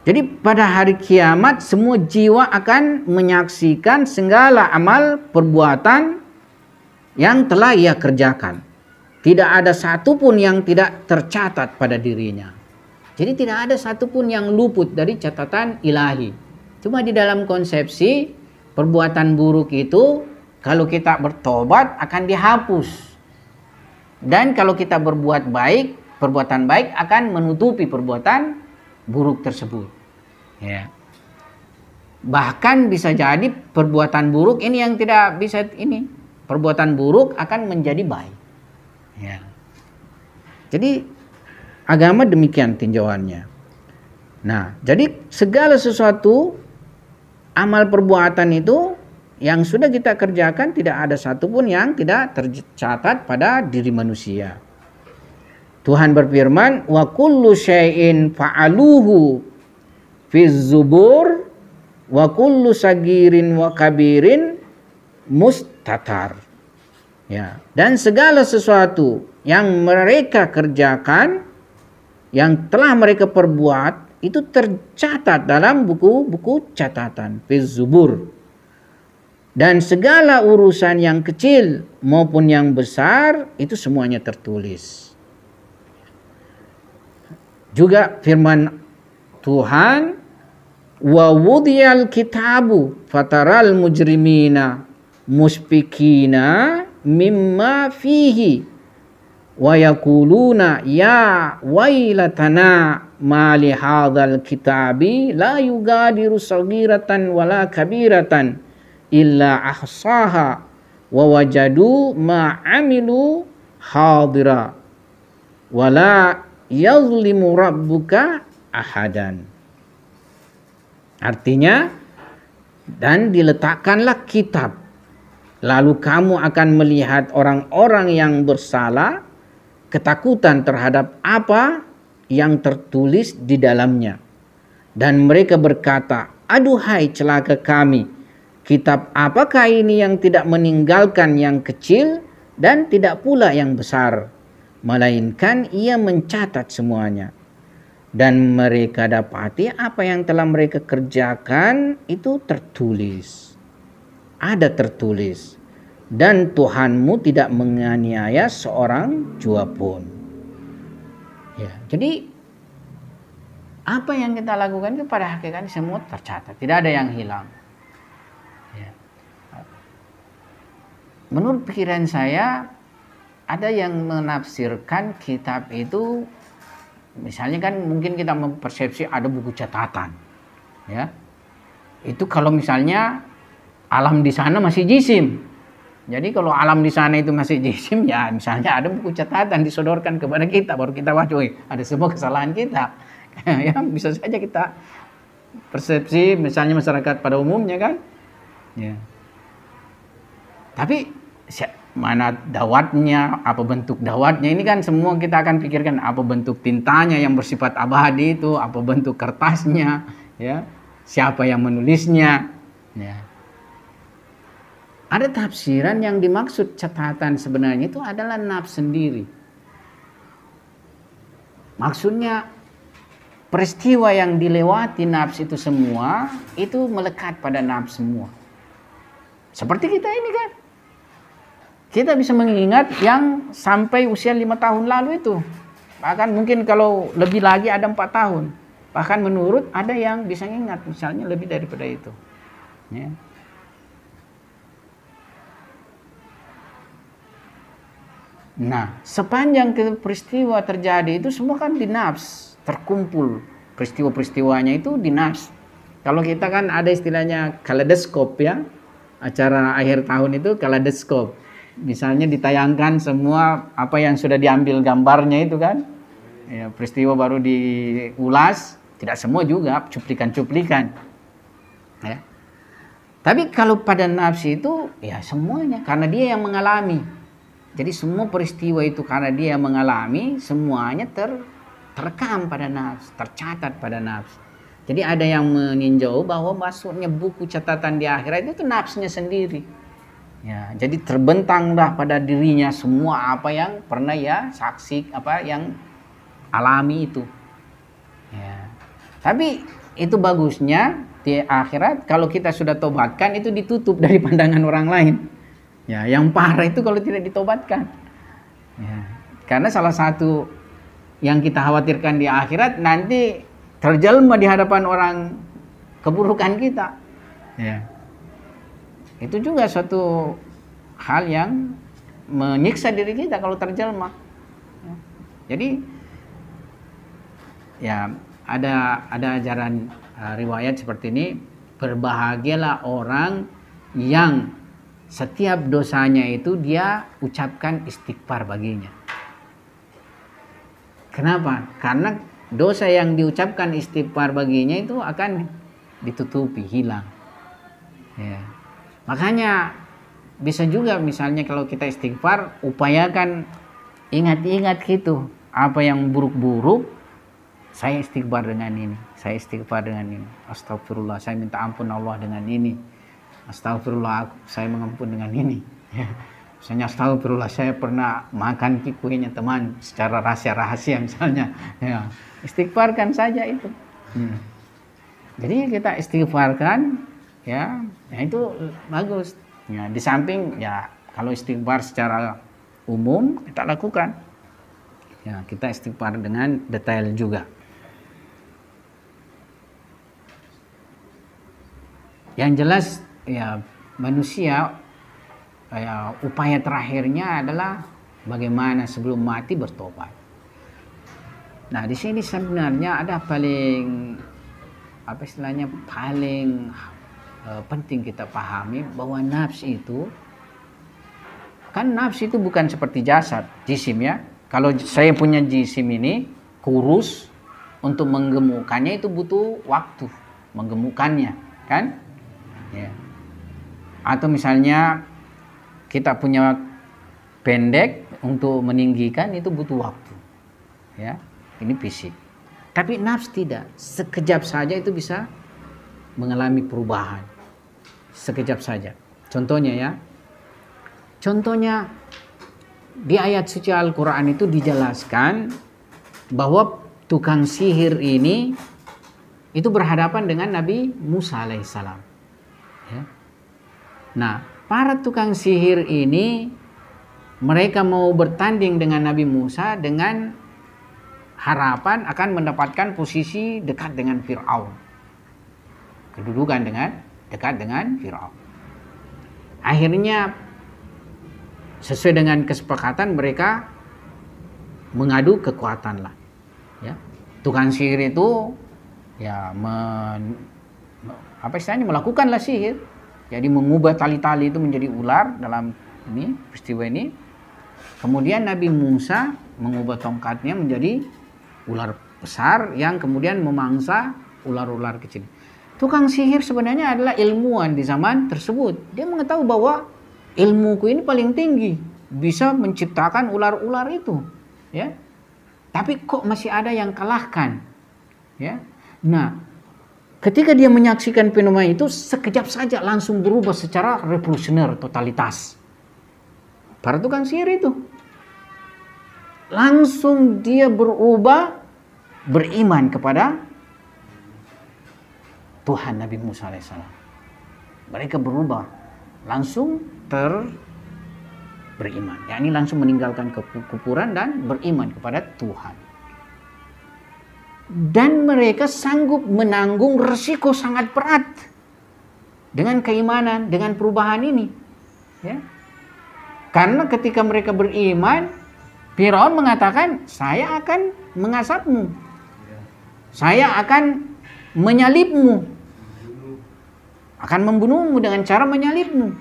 jadi pada hari kiamat semua jiwa akan menyaksikan segala amal perbuatan yang telah ia kerjakan. Tidak ada satupun yang tidak tercatat pada dirinya. Jadi tidak ada satupun yang luput dari catatan ilahi. Cuma di dalam konsepsi perbuatan buruk itu kalau kita bertobat akan dihapus. Dan kalau kita berbuat baik, perbuatan baik akan menutupi perbuatan buruk tersebut. Ya. Bahkan bisa jadi perbuatan buruk ini yang tidak bisa ini. Perbuatan buruk akan menjadi baik. Ya. Jadi agama demikian tinjauannya. Nah, jadi segala sesuatu amal perbuatan itu yang sudah kita kerjakan tidak ada satupun yang tidak tercatat pada diri manusia. Tuhan berfirman, wa kullu syai'in fa'aluhu fi zubur wa kullu sagirin wa kabirin mustatar. Ya, dan segala sesuatu yang mereka kerjakan, yang telah mereka perbuat, itu tercatat dalam buku-buku catatan fi zubur. Dan segala urusan yang kecil maupun yang besar itu semuanya tertulis. Juga firman Tuhan, wa wudiyal kitabu fataral mujrimina muspikina mimma fihi wa yaquluna ya wailatana ma li hadzal kitabi la yugadiru saghiratan wala kabiratan illa ahsaha wa wajadu ma amilu hadira wala yazlimu rabbuka ahadan. Artinya, dan diletakkanlah kitab, lalu kamu akan melihat orang-orang yang bersalah ketakutan terhadap apa yang tertulis di dalamnya, dan mereka berkata, aduhai celaka kami, kitab apakah ini yang tidak meninggalkan yang kecil dan tidak pula yang besar, melainkan ia mencatat semuanya. Dan mereka dapati apa yang telah mereka kerjakan itu tertulis. Ada tertulis. Dan Tuhanmu tidak menganiaya seorang jua pun. Ya, jadi apa yang kita lakukan itu pada hakikatnya semua tercatat. Tidak ada yang hilang. Menurut pikiran saya, ada yang menafsirkan kitab itu, misalnya kan mungkin kita mempersepsi ada buku catatan, ya. Itu kalau misalnya alam di sana masih jisim. Jadi kalau alam di sana itu masih jisim, ya misalnya ada buku catatan disodorkan kepada kita, baru kita baca, ada semua kesalahan kita. Ya, bisa saja kita persepsi, misalnya masyarakat pada umumnya kan. Ya. Tapi mana dawatnya, apa bentuk dawatnya, ini kan semua kita akan pikirkan apa bentuk tintanya yang bersifat abadi itu, apa bentuk kertasnya, ya, siapa yang menulisnya, ya. Ada tafsiran yang dimaksud catatan sebenarnya itu adalah nafs sendiri. Maksudnya peristiwa yang dilewati nafs itu semua itu melekat pada nafs semua. Seperti kita ini kan. Kita bisa mengingat yang sampai usia 5 tahun lalu itu. Bahkan mungkin kalau lebih lagi ada 4 tahun. Bahkan menurut ada yang bisa ingat misalnya lebih daripada itu. Ya. Nah, sepanjang peristiwa terjadi itu semua kan di nafs, terkumpul peristiwa-peristiwanya itu di nafs. Kalau kita kan ada istilahnya kaleidoskop ya, acara akhir tahun itu kaleidoskop. Misalnya ditayangkan semua apa yang sudah diambil gambarnya itu kan, ya, peristiwa baru diulas, tidak semua juga, cuplikan-cuplikan. Ya. Tapi kalau pada nafs itu ya semuanya, karena dia yang mengalami. Jadi semua peristiwa itu karena dia mengalami, semuanya terekam pada nafs, tercatat pada nafs. Jadi ada yang meninjau bahwa maksudnya buku catatan di akhirat itu nafsnya sendiri. Ya, jadi terbentanglah pada dirinya semua apa yang pernah ya saksi, apa yang alami itu. Ya. Tapi itu bagusnya di akhirat kalau kita sudah tobatkan itu ditutup dari pandangan orang lain. Ya, yang parah itu kalau tidak ditobatkan. Ya, karena salah satu yang kita khawatirkan di akhirat nanti terjelma di hadapan orang keburukan kita. Ya. Itu juga suatu hal yang menyiksa diri kita kalau terjelma. Ya. Jadi ya ada ajaran riwayat seperti ini, berbahagialah orang yang setiap dosanya itu dia ucapkan istighfar baginya. Kenapa? Karena dosa yang diucapkan istighfar baginya itu akan ditutupi, hilang. Ya. Makanya bisa juga misalnya kalau kita istighfar, upayakan ingat-ingat gitu. Apa yang buruk-buruk, saya istighfar dengan ini. Saya istighfar dengan ini. Astagfirullah, saya minta ampun Allah dengan ini. Astagfirullah, saya mengampun dengan ini. Ya. Misalnya astagfirullah, saya pernah makan kuenya teman secara rahasia-rahasia misalnya. Ya. Istighfarkan saja itu. Jadi kita istighfarkan, ya itu bagus. Ya, di samping ya kalau istighfar secara umum kita lakukan. Ya, kita istighfar dengan detail juga. Yang jelas ya manusia ya, upaya terakhirnya adalah bagaimana sebelum mati bertobat. Nah di sini sebenarnya ada paling apa istilahnya paling penting kita pahami bahwa nafs itu kan nafs itu bukan seperti jasad, jisim ya. Kalau saya punya jisim ini kurus, untuk menggemukkannya itu butuh waktu menggemukkannya kan? Ya. Atau misalnya kita punya pendek, untuk meninggikan itu butuh waktu. Ya, ini fisik. Tapi nafs tidak. Sekejap saja itu bisa mengalami perubahan. Sekejap saja. Contohnya ya. Contohnya di ayat suci Al-Quran itu dijelaskan bahwa tukang sihir ini itu berhadapan dengan Nabi Musa alaihissalam. Ya. Nah, para tukang sihir ini mereka mau bertanding dengan Nabi Musa dengan harapan akan mendapatkan posisi dekat dengan Fir'aun. Kedudukan dekat dengan Fir'aun. Akhirnya sesuai dengan kesepakatan mereka mengadu kekuatan lah. Ya. Tukang sihir itu ya melakukanlah sihir. Jadi mengubah tali-tali itu menjadi ular dalam ini peristiwa ini. Kemudian Nabi Musa mengubah tongkatnya menjadi ular besar yang kemudian memangsa ular-ular kecil. Tukang sihir sebenarnya adalah ilmuwan di zaman tersebut. Dia mengetahui bahwa ilmuku ini paling tinggi, bisa menciptakan ular-ular itu, ya. Tapi kok masih ada yang kalahkan, ya. Nah, ketika dia menyaksikan fenomena itu, sekejap saja langsung berubah secara revolusioner, totalitas. Para tukang sihir itu langsung dia berubah, beriman kepada Tuhan Nabi Musa alaihissalam. Mereka berubah, langsung beriman. Yakni langsung meninggalkan kekufuran dan beriman kepada Tuhan. Dan mereka sanggup menanggung resiko sangat berat dengan keimanan, dengan perubahan ini. Ya. Karena ketika mereka beriman, Firaun mengatakan, saya akan mengasapmu, saya akan menyalibmu, akan membunuhmu dengan cara menyalibmu.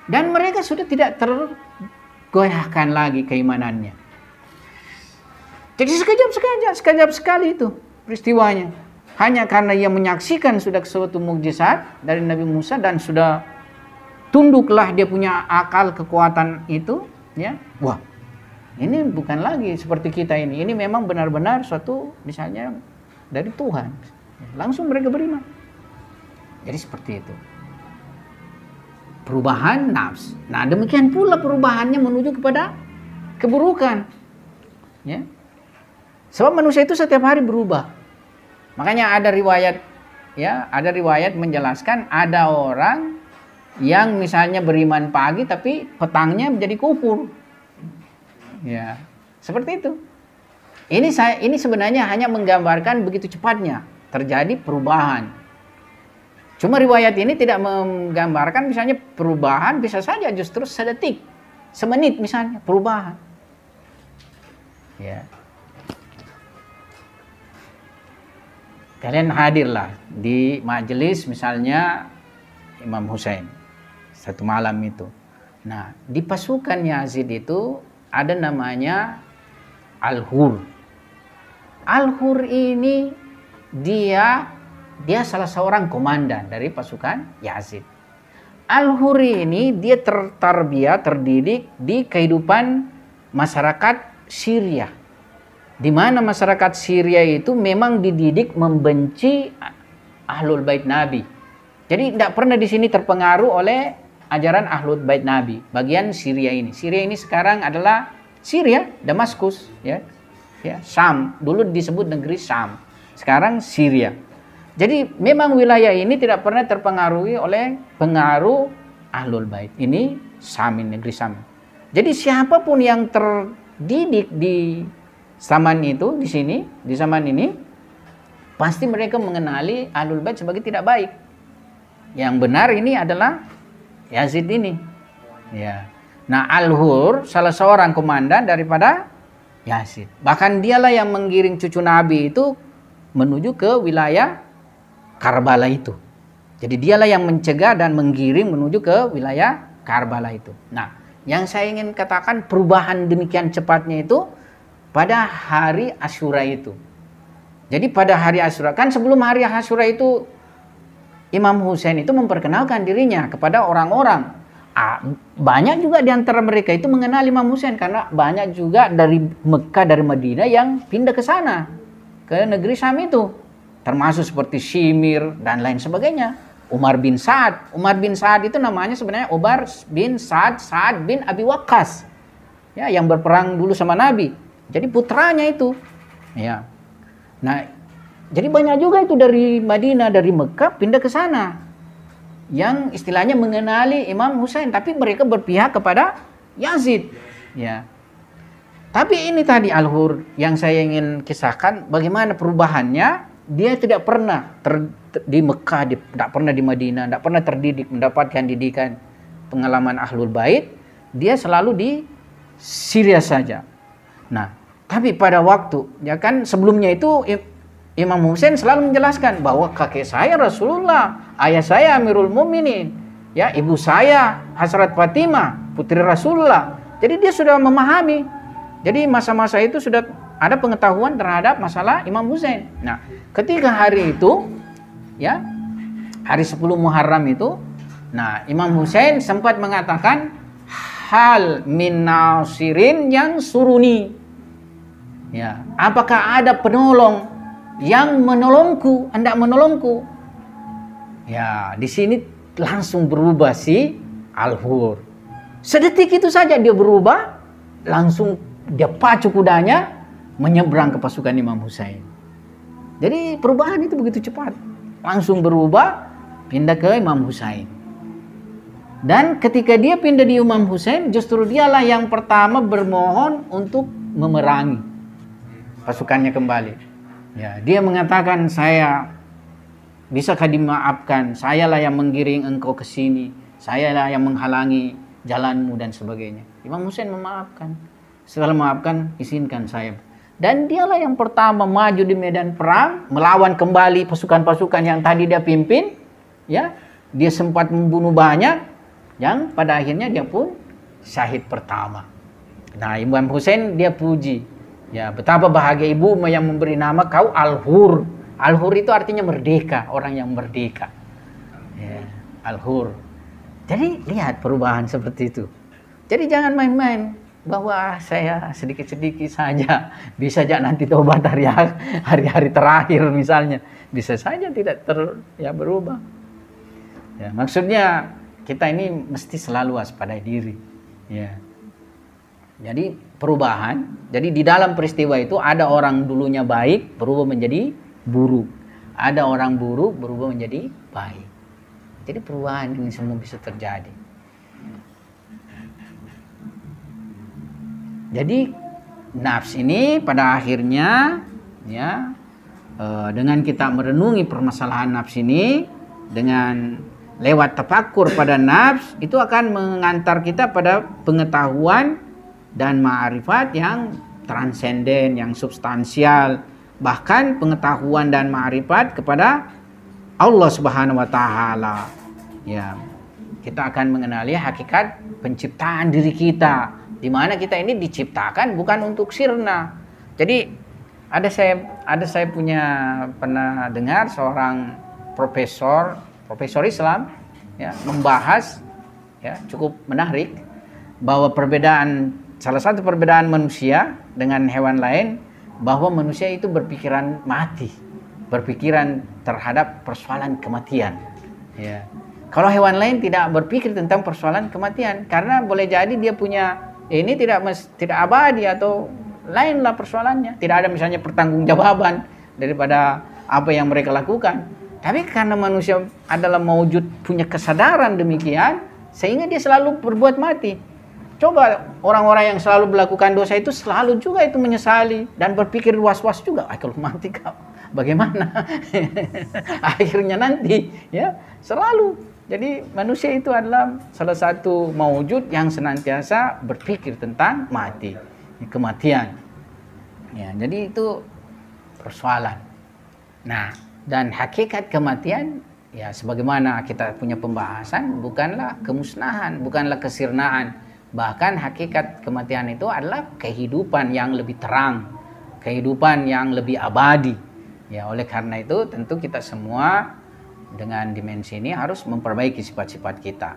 Dan mereka sudah tidak tergoyahkan lagi keimanannya. Jadi sekejap sekali itu peristiwanya. Hanya karena ia menyaksikan sudah suatu mukjizat dari Nabi Musa dan sudah tunduklah dia punya akal kekuatan itu, ya. Wah, ini bukan lagi seperti kita ini. Ini memang benar-benar suatu misalnya dari Tuhan. Langsung mereka beriman. Jadi seperti itu. Perubahan nafs. Nah, demikian pula perubahannya menuju kepada keburukan. Ya. Sebab manusia itu setiap hari berubah. Makanya ada riwayat, ya, ada riwayat menjelaskan ada orang yang misalnya beriman pagi tapi petangnya menjadi kufur. Ya, seperti itu. Ini sebenarnya hanya menggambarkan begitu cepatnya terjadi perubahan. Cuma riwayat ini tidak menggambarkan misalnya perubahan bisa saja justru sedetik, semenit misalnya perubahan. Ya. Kalian hadirlah di majelis misalnya Imam Husain satu malam itu. Nah, di pasukan Yazid itu ada namanya Al-Hur. Al-Hur ini dia salah seorang komandan dari pasukan Yazid. Al-Hur ini dia terdidik di kehidupan masyarakat Syria. Di mana masyarakat Syria itu memang dididik membenci Ahlul Bait Nabi. Jadi tidak pernah di sini terpengaruh oleh ajaran Ahlul Bait Nabi. Bagian Syria ini. Syria ini sekarang adalah Syria, Damaskus, ya. Ya, Syam. Dulu disebut negeri Syam. Sekarang Syria. Jadi memang wilayah ini tidak pernah terpengaruhi oleh pengaruh Ahlul Bait. Ini Syam, negeri Syam. Jadi siapapun yang terdidik di zaman itu, di zaman ini, pasti mereka mengenali Ahlul Bait sebagai tidak baik. Yang benar ini adalah Yazid ini. Ya. Nah, Al-Hur salah seorang komandan daripada Yazid. Bahkan dialah yang menggiring cucu Nabi itu menuju ke wilayah Karbala itu. Jadi dialah yang mencegah dan menggiring menuju ke wilayah Karbala itu. Nah, yang saya ingin katakan perubahan demikian cepatnya itu pada hari Asyura itu. Jadi pada hari Asyura, kan sebelum hari Asyura itu Imam Husain itu memperkenalkan dirinya kepada orang-orang. Banyak juga di antara mereka itu mengenal Imam Husain karena banyak juga dari Mekah, dari Madinah yang pindah ke sana, ke negeri Syam itu. Termasuk seperti Shimir dan lain sebagainya. Umar bin Sa'ad. Umar bin Sa'ad itu namanya sebenarnya Umar bin Sa'ad bin Abi Waqqas. Ya, yang berperang dulu sama Nabi. Jadi putranya itu, ya. Nah, jadi banyak juga itu dari Madinah, dari Mekah pindah ke sana, yang istilahnya mengenali Imam Husain, tapi mereka berpihak kepada Yazid, ya. Tapi ini tadi Al-Hur yang saya ingin kisahkan, bagaimana perubahannya. Dia tidak pernah di Mekah, tidak pernah di Madinah, tidak pernah terdidik, mendapatkan didikan pengalaman Ahlul Bait. Dia selalu di Syria saja. Nah, tapi pada waktu, ya kan sebelumnya itu Imam Husain selalu menjelaskan bahwa kakek saya Rasulullah, ayah saya Amirul Mukminin, ya, ibu saya Hazrat Fatimah, putri Rasulullah. Jadi dia sudah memahami. Jadi masa-masa itu sudah ada pengetahuan terhadap masalah Imam Husain. Nah, ketika hari itu, ya, hari 10 Muharram itu, nah, Imam Husain sempat mengatakan hal min nasirin yang suruni. Ya, apakah ada penolong yang menolongku, hendak menolongku? Ya, di sini langsung berubah si Al-Hur. Sedetik itu saja dia berubah, langsung dia pacu kudanya menyeberang ke pasukan Imam Husain. Jadi perubahan itu begitu cepat. Langsung berubah, pindah ke Imam Husain. Dan ketika dia pindah di Imam Husain, justru dialah yang pertama bermohon untuk memerangi pasukannya kembali. Ya, dia mengatakan, saya bisakah dimaafkan? Sayalah yang menggiring engkau ke sini. Sayalah yang menghalangi jalanmu dan sebagainya. Imam Husain memaafkan. Setelah memaafkan, izinkan saya. Dan dialah yang pertama maju di medan perang, melawan kembali pasukan-pasukan yang tadi dia pimpin. Ya, dia sempat membunuh banyak, yang pada akhirnya dia pun syahid pertama. Nah, Imam Husain dia puji. Ya, betapa bahagia ibumu yang memberi nama kau Al-Hur. Al-Hur itu artinya merdeka, orang yang merdeka. Ya, Al-Hur. Jadi lihat perubahan seperti itu. Jadi jangan main-main bahwa saya sedikit-sedikit saja, bisa saja nanti tobat hari-hari terakhir misalnya, bisa saja tidak berubah. Ya, maksudnya kita ini mesti selalu waspadai diri. Ya. Jadi perubahan. Jadi di dalam peristiwa itu ada orang dulunya baik berubah menjadi buruk. Ada orang buruk berubah menjadi baik. Jadi perubahan ini semua bisa terjadi. Jadi nafs ini pada akhirnya ya dengan kita merenungi permasalahan nafs ini, dengan lewat tafakkur pada nafs, itu akan mengantar kita pada pengetahuan dan ma'rifat yang transenden, yang substansial, bahkan pengetahuan dan ma'rifat kepada Allah Subhanahu wa taala. Ya, kita akan mengenali hakikat penciptaan diri kita, di mana kita ini diciptakan bukan untuk sirna. Jadi ada saya punya pernah dengar seorang profesor Islam ya membahas ya cukup menarik bahwa salah satu perbedaan manusia dengan hewan lain, bahwa manusia itu berpikiran mati, berpikiran terhadap persoalan kematian. Ya. Kalau hewan lain tidak berpikir tentang persoalan kematian, karena boleh jadi dia punya ini tidak abadi atau lainlah persoalannya. Tidak ada misalnya pertanggungjawaban daripada apa yang mereka lakukan. Tapi karena manusia adalah maujud punya kesadaran demikian, sehingga dia selalu berbuat mati. Coba orang-orang yang selalu melakukan dosa itu selalu juga itu menyesali dan berpikir was-was juga, kalau mati kau bagaimana? Akhirnya nanti ya selalu. Jadi manusia itu adalah salah satu maujud yang senantiasa berpikir tentang mati, kematian. Ya, jadi itu persoalan. Nah, dan hakikat kematian ya sebagaimana kita punya pembahasan, bukanlah kemusnahan, bukanlah kesirnaan. Bahkan hakikat kematian itu adalah kehidupan yang lebih terang, kehidupan yang lebih abadi. Ya, oleh karena itu tentu kita semua dengan dimensi ini harus memperbaiki sifat-sifat kita.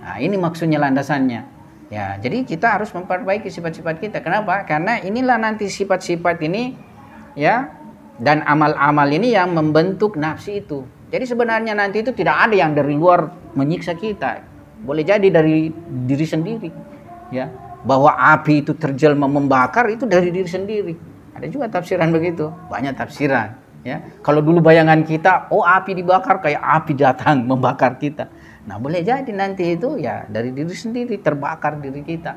Nah, ini maksudnya landasannya. Ya, jadi kita harus memperbaiki sifat-sifat kita. Kenapa? Karena inilah nanti sifat-sifat ini ya dan amal-amal ini yang membentuk nafsi itu. Jadi sebenarnya nanti itu tidak ada yang dari luar menyiksa kita. Boleh jadi dari diri sendiri. Ya, bahwa api itu terjelma membakar itu dari diri sendiri. Ada juga tafsiran begitu, banyak tafsiran. Ya, kalau dulu bayangan kita, oh api dibakar kayak api datang membakar kita. Nah, boleh jadi nanti itu ya dari diri sendiri terbakar diri kita.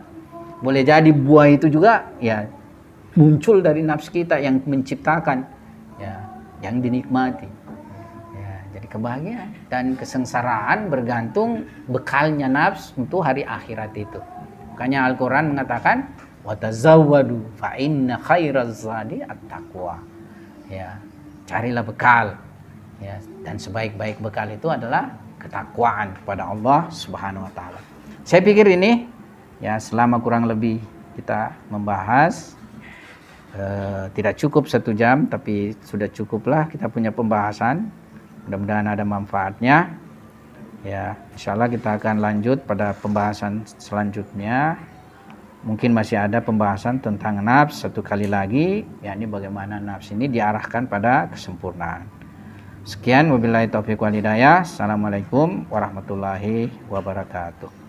Boleh jadi buah itu juga ya muncul dari nafsu kita yang menciptakan ya, yang dinikmati. Ya, jadi kebahagiaan dan kesengsaraan bergantung bekalnya nafs untuk hari akhirat itu. Makanya Al-Qur'an mengatakan wa tazawwadu fa inna khairaz zadi at-taqwa. Ya. Carilah bekal ya, dan sebaik-baik bekal itu adalah ketakwaan kepada Allah Subhanahu wa taala. Saya pikir ini ya selama kurang lebih kita membahas tidak cukup 1 jam, tapi sudah cukuplah kita punya pembahasan. Mudah-mudahan ada manfaatnya. Ya, insyaallah kita akan lanjut pada pembahasan selanjutnya. Mungkin masih ada pembahasan tentang nafs 1 kali lagi, yakni bagaimana nafs ini diarahkan pada kesempurnaan. Sekian, wabillahi taufiq wal hidayah. Assalamualaikum warahmatullahi wabarakatuh.